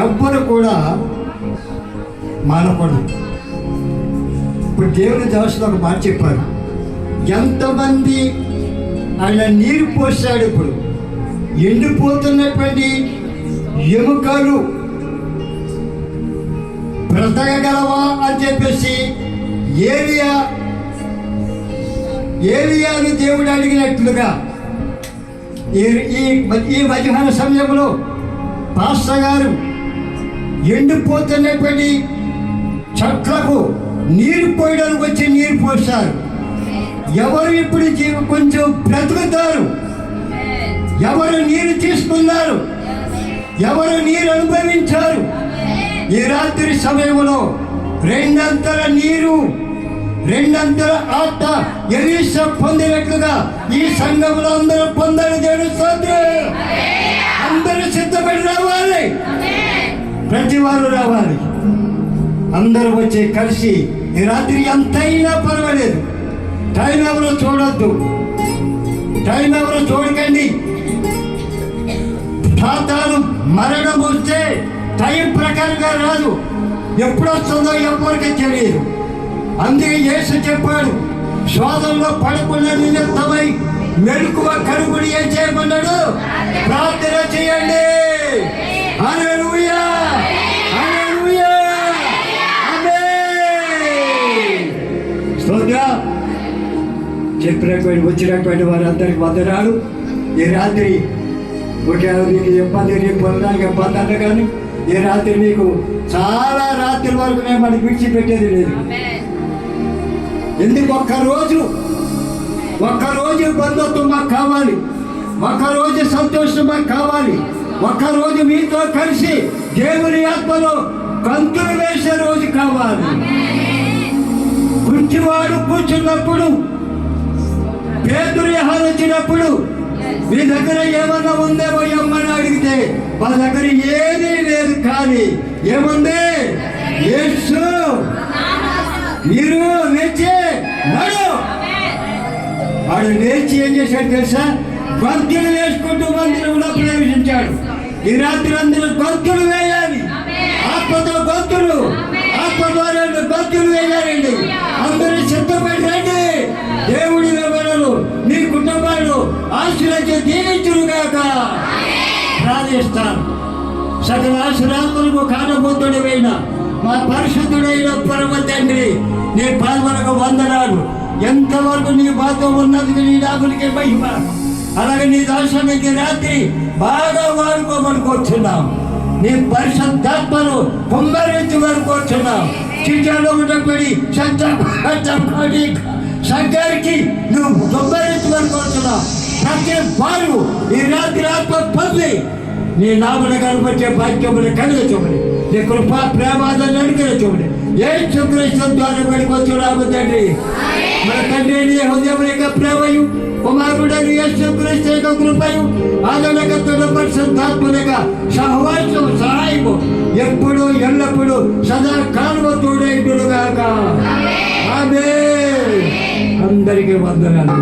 ఎవ్వరు కూడా మానకూడదు. ఇప్పుడు దేవుని దర్శనం ఒక మాట చెప్పారు, ఎంతమంది ఆయన నీరు పోసాడు. ఇప్పుడు ఎండిపోతున్నటువంటి ఎముకలు బ్రతకగలవా అని చెప్పేసి ఏలియాని దేవుడు అడిగినట్లుగా ఈ మధ్యాహ్న సమయంలో పాస్టర్ గారు ఎండిపోతున్నటువంటి చెట్లకు నీరు పోయడానికి వచ్చి నీరు పోస్తారు. ఎవరు ఇప్పుడు కొంచెం బ్రతుకుతారు, ఎవరు నీరు తీసుకున్నారు, ఎవరు నీరు అనుభవించారు. ఈ రాత్రి సమయంలో రెండంతల నీరు, రెండంతల ఆత్మ ఎలీషా పొందినట్లుగా ఈ సంఘంలో అందరూ పొందని తెలుస్తుంది. అందరూ సిద్ధపడి రావాలి, ప్రతి వారు రావాలి. అందరూ వచ్చి కలిసి ఈ రాత్రి ఎంతైనా పర్వాలేదు. టైం ఎవరో చూడొద్దు, టైం ఎవరో చూడకండి. సాతాను మరణం వస్తే టైం ప్రకారంగా రాదు, ఎప్పుడు వస్తుందో ఎవరికి తెలియదు. అందుకే యేసు చెప్పాడు, శోధనలో పడకుండా నిమిత్తమై మెలకువ కనుగొని ఏం చేయమన్నాడు? ప్రార్థన చేయండి. హల్లెలూయా, హల్లెలూయా, ఆమేన్. స్తోత్రం. చెప్పినటువంటి వచ్చినటువంటి వారందరికి వందనాలు. ఈ రాత్రి ఒకవేళ మీకు ఇబ్బంది, రేపు పొందడానికి ఇబ్బంది అంటే కానీ ఈ రాత్రి మీకు చాలా రాత్రి వరకు నేను మనకి విడిచిపెట్టేది లేదు. ఎందుకు? ఒక్కరోజు బంధుత్వం మాకు కావాలి, ఒక్కరోజు సంతోషం మాకు కావాలి, ఒక్కరోజు మీతో కలిసి దేవుని ఆత్మలో కంతులు వేసే రోజు కావాలి. కుంటివాడు కూర్చున్నప్పుడు, పేతురు వచ్చినప్పుడు మీ దగ్గర ఏమన్నా ఉందేమో ఏమని అడిగితే మా దగ్గర ఏదీ లేదు, కానీ ఏముంది? యేసు. మీరు లేచి నడు. వాడు లేచి ఏం చేశాడు తెలుసా? గొంతులు వేసుకుంటూ మందిరంలో ప్రవేశించాడు. ఈ రాత్రి అందరూ గొంతులు వేయాలి, ఆత్మతో గొంతులు, ఆత్మ ద్వారా గొంతులు వేయాలండి. అందరూ సిద్ధపడి రండి. దేవుడి వివరణలు నీ కుటుంబాలు ఆశీర్వదించి దీవించుగాక. ప్రార్థిస్తాను. సకల ఆశీర్వాదాలకు కారణభూతుడైన మా పరిశుద్ధుడైన పరమ తండ్రి, నీ పాదములకు వందనాలు. ఎంతవరకు నీ బాధ ఉన్నది నీ నాగులకే మహిమ. అలాగే నీ దర్శనానికి రాత్రి బాగా వాడుకోమని కోరుచున్నాం. నీ పరిశుద్ధాత్మను కుమ్మరించి వరకు కోరుచున్నాం. చిట్టాలో ఉన్నప్పటి సంఘానికి నువ్వు కుమ్మరించి వరకు కోరుచున్నావు. ప్రతి వారు ఈ రాత్రి ఆత్మ పొంది నీ నామను కనబట్టే భాగ్యములు కలిగించమని, నీ కృపా ప్రేమాదాన్ని అనుగ్రహించమని యేసు క్రీస్తు ద్వారా పడిపోతున్నాము తండ్రి. మన తండ్రి నీ హృదయం యొక్క ప్రేమయు, కుమారుడని యేసు క్రీస్తు యొక్క కృపయు, ఆదరణకర్తల పరిశుద్ధాత్మ యొక్క సహవాసం సహాయము ఎప్పుడు ఎల్లప్పుడూ సదాకాలము తోడైండుగాక. ఆమేన్. అందరికీ వందనాలు.